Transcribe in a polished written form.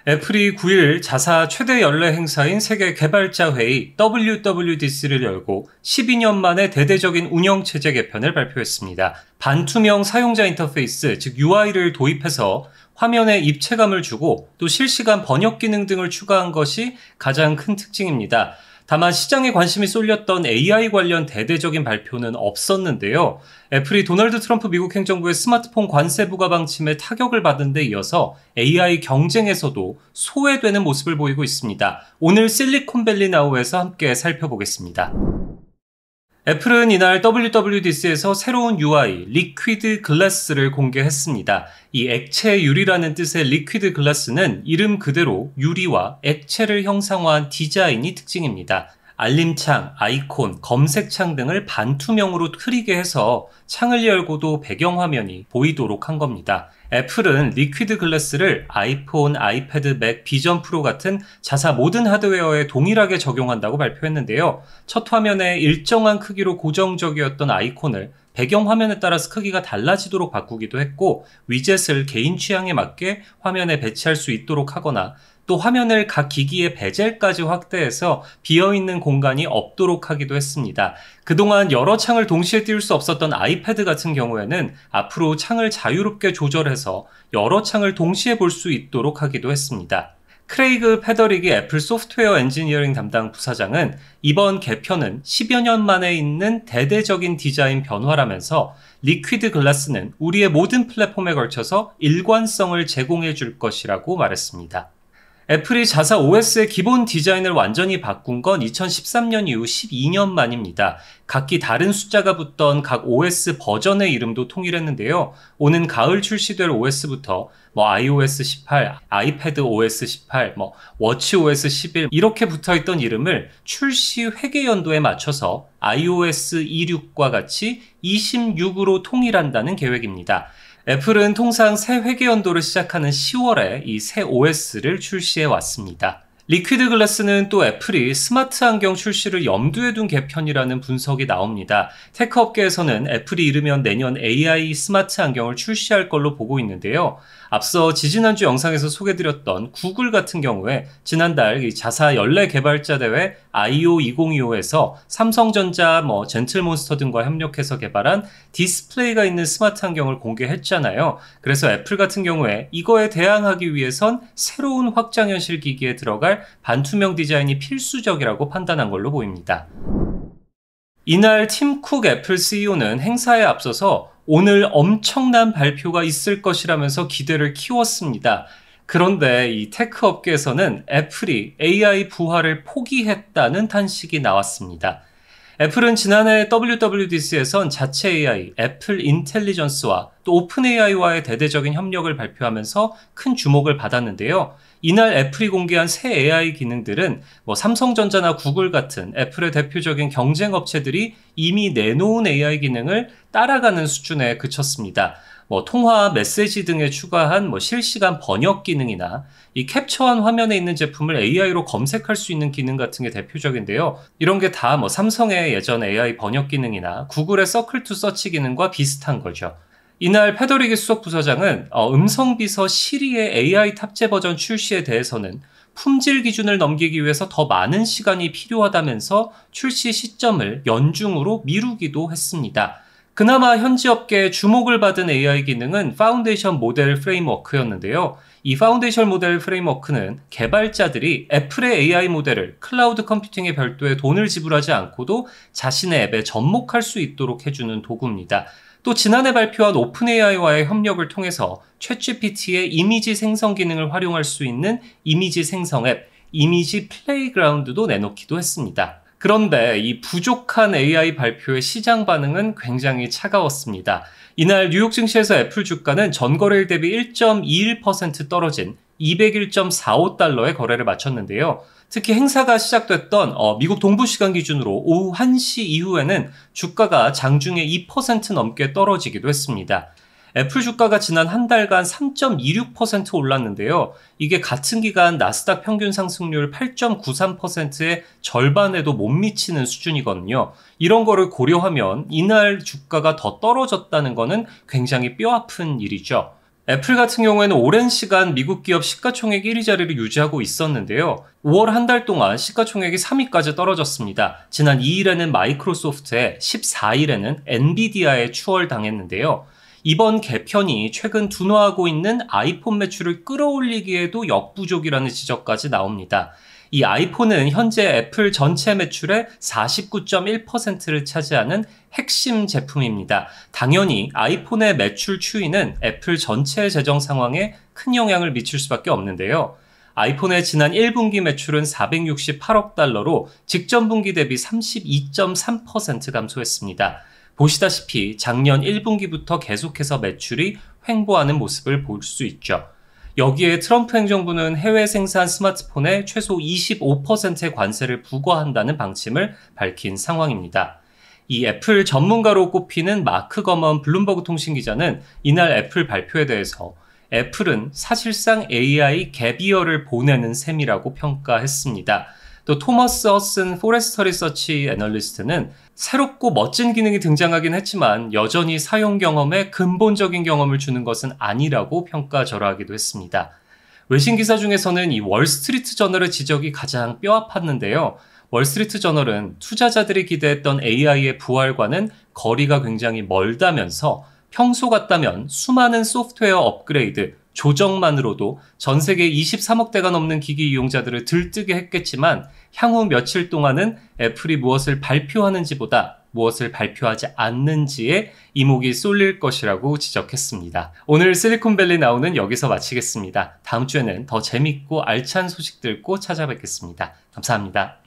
애플이 9일 자사 최대 연례 행사인 세계 개발자 회의 WWDC를 열고 12년 만에 대대적인 운영체제 개편을 발표했습니다. 반투명 사용자 인터페이스, 즉 UI를 도입해서 화면에 입체감을 주고 또 실시간 번역 기능 등을 추가한 것이 가장 큰 특징입니다. 다만 시장에 관심이 쏠렸던 AI 관련 대대적인 발표는 없었는데요. 애플이 도널드 트럼프 미국 행정부의 스마트폰 관세 부과 방침에 타격을 받은 데 이어서 AI 경쟁에서도 소외되는 모습을 보이고 있습니다. 오늘 실리콘밸리 나우에서 함께 살펴보겠습니다. 애플은 이날 WWDC에서 새로운 UI, 리퀴드 글라스를 공개했습니다. 이 액체 유리라는 뜻의 리퀴드 글라스는 이름 그대로 유리와 액체를 형상화한 디자인이 특징입니다. 알림창, 아이콘, 검색창 등을 반투명으로 흐리게 해서 창을 열고도 배경화면이 보이도록 한 겁니다. 애플은 리퀴드 글라스를 아이폰, 아이패드, 맥, 비전 프로 같은 자사 모든 하드웨어에 동일하게 적용한다고 발표했는데요. 첫 화면에 일정한 크기로 고정적이었던 아이콘을 배경화면에 따라서 크기가 달라지도록 바꾸기도 했고, 위젯을 개인 취향에 맞게 화면에 배치할 수 있도록 하거나 또 화면을 각 기기의 베젤까지 확대해서 비어있는 공간이 없도록 하기도 했습니다. 그동안 여러 창을 동시에 띄울 수 없었던 아이패드 같은 경우에는 앞으로 창을 자유롭게 조절해서 여러 창을 동시에 볼 수 있도록 하기도 했습니다. 크레이그 페더릭이 애플 소프트웨어 엔지니어링 담당 부사장은 이번 개편은 10여 년 만에 있는 대대적인 디자인 변화라면서 리퀴드 글라스는 우리의 모든 플랫폼에 걸쳐서 일관성을 제공해 줄 것이라고 말했습니다. 애플이 자사 OS의 기본 디자인을 완전히 바꾼 건 2013년 이후 12년 만입니다. 각기 다른 숫자가 붙던 각 OS 버전의 이름도 통일했는데요. 오는 가을 출시될 OS부터 iOS 18, 아이패드 OS 18, 워치OS 11 이렇게 붙어있던 이름을 출시 회계 연도에 맞춰서 iOS 26과 같이 26으로 통일한다는 계획입니다. 애플은 통상 새 회계연도를 시작하는 10월에 이 새 OS를 출시해 왔습니다. 리퀴드 글라스는 또 애플이 스마트 안경 출시를 염두에 둔 개편이라는 분석이 나옵니다. 테크 업계에서는 애플이 이르면 내년 AI 스마트 안경을 출시할 걸로 보고 있는데요. 앞서 지지난주 영상에서 소개드렸던 구글 같은 경우에 지난달 이 자사 연례 개발자 대회 I/O 2025에서 삼성전자, 젠틀몬스터 등과 협력해서 개발한 디스플레이가 있는 스마트 안경을 공개했잖아요. 그래서 애플 같은 경우에 이거에 대항하기 위해선 새로운 확장현실 기기에 들어갈 반투명 디자인이 필수적이라고 판단한 걸로 보입니다. 이날 팀 쿡 애플 CEO는 행사에 앞서서 오늘 엄청난 발표가 있을 것이라면서 기대를 키웠습니다. 그런데 이 테크 업계에서는 애플이 AI 부활을 포기했다는 탄식이 나왔습니다. 애플은 지난해 WWDC에선 자체 AI, 애플 인텔리전스와 또 오픈 AI와의 대대적인 협력을 발표하면서 큰 주목을 받았는데요. 이날 애플이 공개한 새 AI 기능들은 삼성전자나 구글 같은 애플의 대표적인 경쟁 업체들이 이미 내놓은 AI 기능을 따라가는 수준에 그쳤습니다. 통화, 메시지 등에 추가한 실시간 번역 기능이나 이 캡처한 화면에 있는 제품을 AI로 검색할 수 있는 기능 같은 게 대표적인데요. 이런 게 다 삼성의 예전 AI 번역 기능이나 구글의 서클 투 서치 기능과 비슷한 거죠. 이날 페더리기 수석 부사장은 음성비서 시리의 AI 탑재 버전 출시에 대해서는 품질 기준을 넘기기 위해서 더 많은 시간이 필요하다면서 출시 시점을 연중으로 미루기도 했습니다. 그나마 현지 업계의 주목을 받은 AI 기능은 파운데이션 모델 프레임워크였는데요. 이 파운데이션 모델 프레임워크는 개발자들이 애플의 AI 모델을 클라우드 컴퓨팅에 별도의 돈을 지불하지 않고도 자신의 앱에 접목할 수 있도록 해주는 도구입니다. 또 지난해 발표한 오픈 AI와의 협력을 통해서 챗GPT의 이미지 생성 기능을 활용할 수 있는 이미지 생성 앱, 이미지 플레이그라운드도 내놓기도 했습니다. 그런데 이 부족한 AI 발표의 시장 반응은 굉장히 차가웠습니다. 이날 뉴욕 증시에서 애플 주가는 전거래일 대비 1.21% 떨어진 201.45달러에 거래를 마쳤는데요. 특히 행사가 시작됐던 미국 동부 시간 기준으로 오후 1시 이후에는 주가가 장중에 2% 넘게 떨어지기도 했습니다. 애플 주가가 지난 한 달간 3.26% 올랐는데요. 이게 같은 기간 나스닥 평균 상승률 8.93%의 절반에도 못 미치는 수준이거든요. 이런 거를 고려하면 이날 주가가 더 떨어졌다는 거는 굉장히 뼈아픈 일이죠. 애플 같은 경우에는 오랜 시간 미국 기업 시가총액 1위 자리를 유지하고 있었는데요. 5월 한 달 동안 시가총액이 3위까지 떨어졌습니다. 지난 2일에는 마이크로소프트에, 14일에는 엔비디아에 추월당했는데요. 이번 개편이 최근 둔화하고 있는 아이폰 매출을 끌어올리기에도 역부족이라는 지적까지 나옵니다. 이 아이폰은 현재 애플 전체 매출의 49.1%를 차지하는 핵심 제품입니다. 당연히 아이폰의 매출 추이는 애플 전체의 재정 상황에 큰 영향을 미칠 수밖에 없는데요. 아이폰의 지난 1분기 매출은 468억 달러로 직전 분기 대비 32.3% 감소했습니다. 보시다시피 작년 1분기부터 계속해서 매출이 횡보하는 모습을 볼 수 있죠. 여기에 트럼프 행정부는 해외 생산 스마트폰에 최소 25%의 관세를 부과한다는 방침을 밝힌 상황입니다. 이 애플 전문가로 꼽히는 마크 거먼 블룸버그 통신 기자는 이날 애플 발표에 대해서 애플은 사실상 AI 갭이어를 보내는 셈이라고 평가했습니다. 또 토머스 허슨 포레스터 리서치 애널리스트는 새롭고 멋진 기능이 등장하긴 했지만 여전히 사용 경험에 근본적인 경험을 주는 것은 아니라고 평가절하하기도 했습니다. 외신 기사 중에서는 이 월스트리트 저널의 지적이 가장 뼈아팠는데요. 월스트리트 저널은 투자자들이 기대했던 AI의 부활과는 거리가 굉장히 멀다면서 평소 같다면 수많은 소프트웨어 업그레이드, 조정만으로도 전 세계 23억 대가 넘는 기기 이용자들을 들뜨게 했겠지만 향후 며칠 동안은 애플이 무엇을 발표하는지보다 무엇을 발표하지 않는지에 이목이 쏠릴 것이라고 지적했습니다. 오늘 실리콘밸리 나오는 여기서 마치겠습니다. 다음 주에는 더 재밌고 알찬 소식들 꼭 찾아뵙겠습니다. 감사합니다.